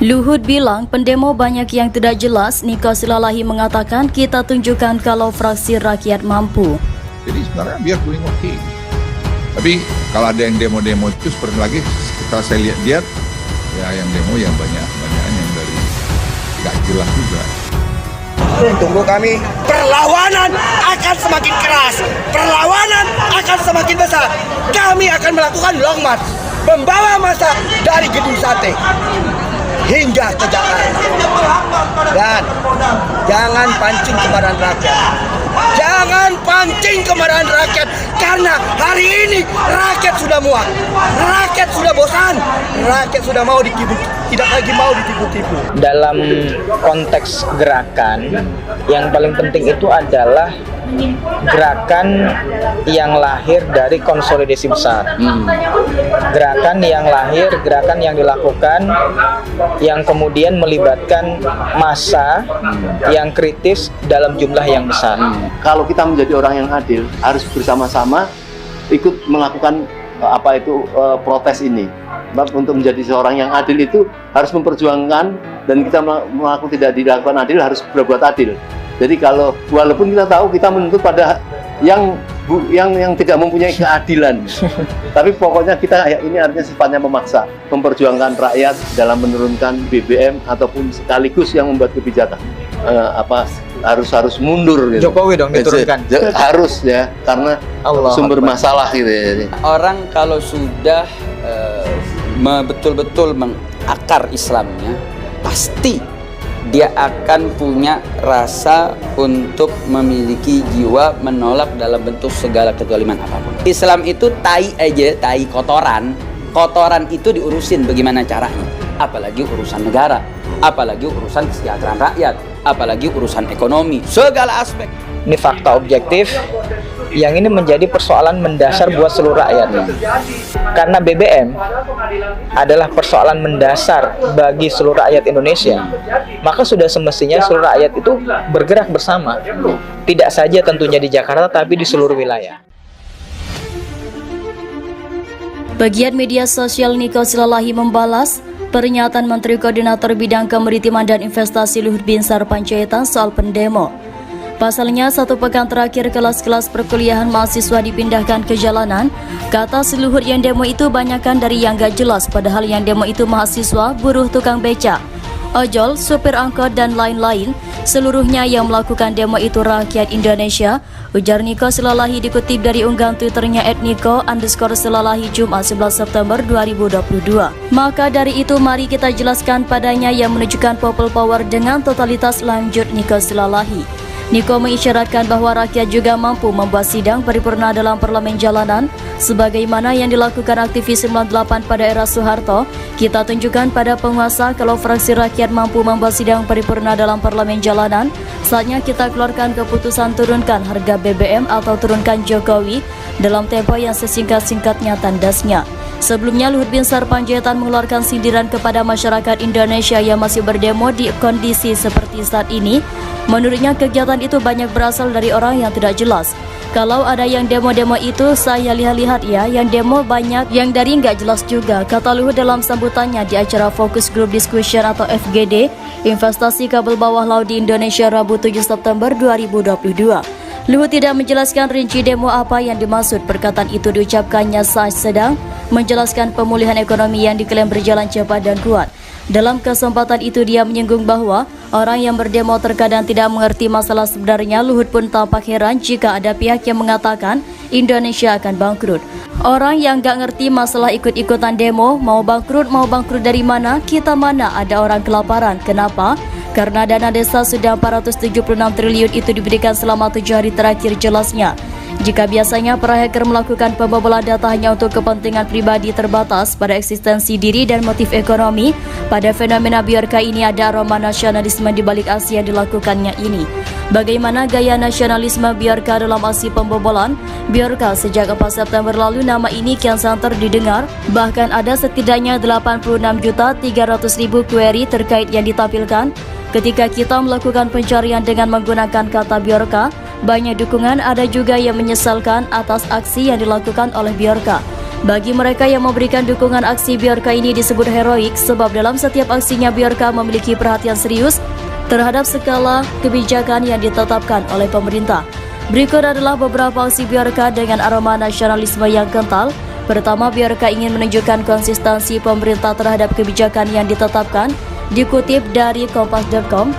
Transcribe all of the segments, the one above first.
Luhut bilang pendemo banyak yang tidak jelas. Niko Silalahi mengatakan kita tunjukkan kalau fraksi rakyat mampu. Jadi sebenarnya biar doing okay. Tapi kalau ada yang demo-demo itu seperti lagi setelah saya lihat ya yang demo yang banyak yang dari nggak jelas juga. Tunggu kami, perlawanan akan semakin keras, perlawanan akan semakin besar. Kami akan melakukan long march, membawa massa dari gedung sate hingga ke Jakarta. Dan jangan pancing kemarahan rakyat. Jangan pancing kemarahan rakyat, karena hari ini rakyat sudah muak, rakyat sudah bosan, rakyat sudah mau ditipu, tidak lagi mau ditipu-tipu. Dalam konteks gerakan, yang paling penting itu adalah gerakan yang lahir dari konsolidasi besar. Gerakan yang lahir, gerakan yang dilakukan, yang kemudian melibatkan massa yang kritis dalam jumlah yang besar. Kalau kita menjadi orang yang adil, harus bersama-sama ikut melakukan protes ini. Untuk menjadi seorang yang adil itu harus memperjuangkan, dan kita melakukan tidak dilakukan adil harus berbuat adil. Jadi kalau walaupun kita tahu kita menuntut pada yang tidak mempunyai keadilan, tapi pokoknya kita ini artinya sifatnya memaksa, memperjuangkan rakyat dalam menurunkan BBM ataupun sekaligus yang membuat kebijakan harus mundur gitu. Jokowi dong diturunkan. Harus ya, karena sumber masalah gitu ya. Orang kalau sudah betul-betul mengakar Islamnya, pasti dia akan punya rasa untuk memiliki jiwa menolak dalam bentuk segala kezaliman apapun. Islam itu tai aja, tai kotoran. Kotoran itu diurusin bagaimana caranya. Apalagi urusan negara, apalagi urusan kesejahteraan rakyat, apalagi urusan ekonomi, segala aspek. Ini fakta objektif yang ini menjadi persoalan mendasar buat seluruh rakyat. Karena BBM adalah persoalan mendasar bagi seluruh rakyat Indonesia, maka sudah semestinya seluruh rakyat itu bergerak bersama. Tidak saja tentunya di Jakarta, tapi di seluruh wilayah. Bagian media sosial Niko Silalahi membalas pernyataan Menteri Koordinator Bidang Kemaritiman dan Investasi Luhut Binsar Panjaitan soal pendemo. Pasalnya, 1 pekan terakhir kelas-kelas perkuliahan mahasiswa dipindahkan ke jalanan. Kata si Luhut, yang demo itu banyakkan dari yang gak jelas, padahal yang demo itu mahasiswa, buruh, tukang beca, ojol, supir angkot, dan lain-lain. Seluruhnya yang melakukan demo itu rakyat Indonesia, ujar Niko Silalahi dikutip dari unggahan Twitternya @niko_silalahi Jumat 11 September 2022. Maka dari itu mari kita jelaskan padanya yang menunjukkan people power dengan totalitas, lanjut Niko Silalahi. Niko mengisyaratkan bahwa rakyat juga mampu membuat sidang paripurna dalam parlemen jalanan sebagaimana yang dilakukan aktivis 98 pada era Soeharto. Kita tunjukkan pada penguasa kalau fraksi rakyat mampu membuat sidang paripurna dalam parlemen jalanan. Saatnya kita keluarkan keputusan turunkan harga BBM atau turunkan Jokowi dalam tempo yang sesingkat-singkatnya, tandasnya. Sebelumnya, Luhut Binsar Panjaitan mengeluarkan sindiran kepada masyarakat Indonesia yang masih berdemo di kondisi seperti saat ini. Menurutnya, kegiatan itu banyak berasal dari orang yang tidak jelas. Kalau ada yang demo-demo itu, saya lihat-lihat ya, yang demo banyak yang dari nggak jelas juga, kata Luhut dalam sambutannya di acara Focus Group Discussion atau FGD, Investasi Kabel Bawah Laut di Indonesia, Rabu 7 September 2022. Luhut tidak menjelaskan rinci demo apa yang dimaksud. Perkataan itu diucapkannya saat sedang menjelaskan pemulihan ekonomi yang diklaim berjalan cepat dan kuat. Dalam kesempatan itu dia menyinggung bahwa orang yang berdemo terkadang tidak mengerti masalah sebenarnya. Luhut pun tampak heran jika ada pihak yang mengatakan Indonesia akan bangkrut. Orang yang gak ngerti masalah ikut-ikutan demo, mau bangkrut dari mana, kita mana ada orang kelaparan. Kenapa? Karena dana desa sudah 476 triliun itu diberikan selama 7 hari terakhir, jelasnya. Jika biasanya para hacker melakukan pembobolan data hanya untuk kepentingan pribadi terbatas pada eksistensi diri dan motif ekonomi, pada fenomena biorka ini ada aroma nasionalisme di balik aksi yang dilakukannya ini. Bagaimana gaya nasionalisme biorka dalam aksi pembobolan? Biorka sejak 4 September lalu nama ini kian santer didengar, bahkan ada setidaknya 86.300.000 query terkait yang ditampilkan. Ketika kita melakukan pencarian dengan menggunakan kata biorka, banyak dukungan, ada juga yang menyesalkan atas aksi yang dilakukan oleh biorka. Bagi mereka yang memberikan dukungan aksi Bjorka ini disebut heroik sebab dalam setiap aksinya Bjorka memiliki perhatian serius terhadap segala kebijakan yang ditetapkan oleh pemerintah. Berikut adalah beberapa aksi Bjorka dengan aroma nasionalisme yang kental. Pertama, Bjorka ingin menunjukkan konsistensi pemerintah terhadap kebijakan yang ditetapkan. Dikutip dari Kompas.com,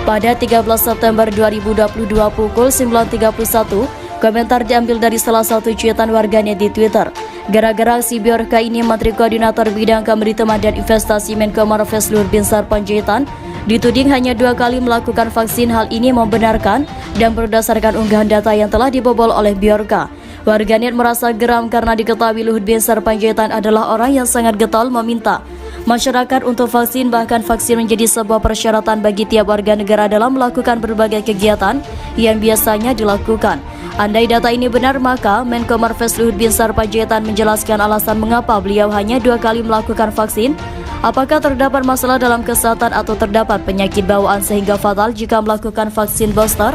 pada 13 September 2022 pukul 9.31, komentar diambil dari salah satu cuitan warganet di Twitter. Gara-gara aksi Bjorka ini, Menteri Koordinator Bidang Kemaritiman dan Investasi Menko Marves Luhut Binsar Panjaitan dituding hanya 2 kali melakukan vaksin. Hal ini membenarkan dan berdasarkan unggahan data yang telah dibobol oleh Bjorka. Warganet merasa geram karena diketahui Luhut Binsar Panjaitan adalah orang yang sangat getol meminta masyarakat untuk vaksin, bahkan vaksin menjadi sebuah persyaratan bagi tiap warga negara dalam melakukan berbagai kegiatan yang biasanya dilakukan. Andai data ini benar, maka Menko Marves Luhut Binsar Panjaitan menjelaskan alasan mengapa beliau hanya 2 kali melakukan vaksin. Apakah terdapat masalah dalam kesehatan atau terdapat penyakit bawaan sehingga fatal jika melakukan vaksin booster?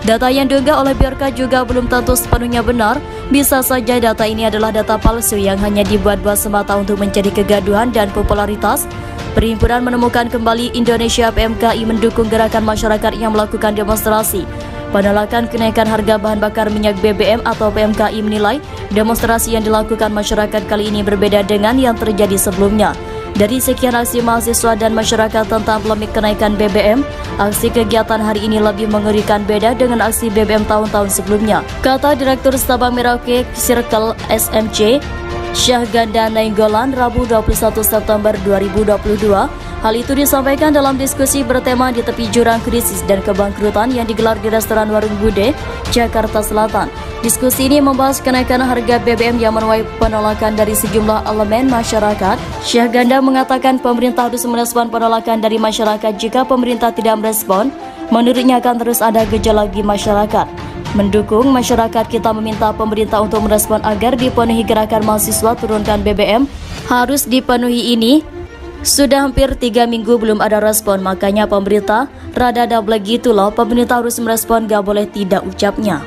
Data yang diunggah oleh Bjorka juga belum tentu sepenuhnya benar. Bisa saja data ini adalah data palsu yang hanya dibuat-buat semata untuk mencari kegaduhan dan popularitas. Perhimpunan menemukan kembali Indonesia PMKI mendukung gerakan masyarakat yang melakukan demonstrasi penolakan kenaikan harga bahan bakar minyak BBM atau PMKI menilai demonstrasi yang dilakukan masyarakat kali ini berbeda dengan yang terjadi sebelumnya. Dari sekian aksi mahasiswa dan masyarakat tentang polemik kenaikan BBM, aksi kegiatan hari ini lebih mengerikan beda dengan aksi BBM tahun-tahun sebelumnya, kata Direktur Sabang Merauke Circle SMC, Syahganda Nainggolan, Rabu 21 September 2022. Hal itu disampaikan dalam diskusi bertema di tepi jurang krisis dan kebangkrutan yang digelar di restoran Warung Bude, Jakarta Selatan. Diskusi ini membahas kenaikan harga BBM yang menuai penolakan dari sejumlah elemen masyarakat. Syahganda mengatakan pemerintah harus merespon penolakan dari masyarakat. Jika pemerintah tidak merespon, menurutnya akan terus ada gejolak di masyarakat. Mendukung masyarakat, kita meminta pemerintah untuk merespon agar dipenuhi gerakan mahasiswa turunkan BBM harus dipenuhi ini. Sudah hampir 3 minggu belum ada respon, makanya pemerintah rada double gitu loh. Pemerintah harus merespon, gak boleh tidak, ucapnya.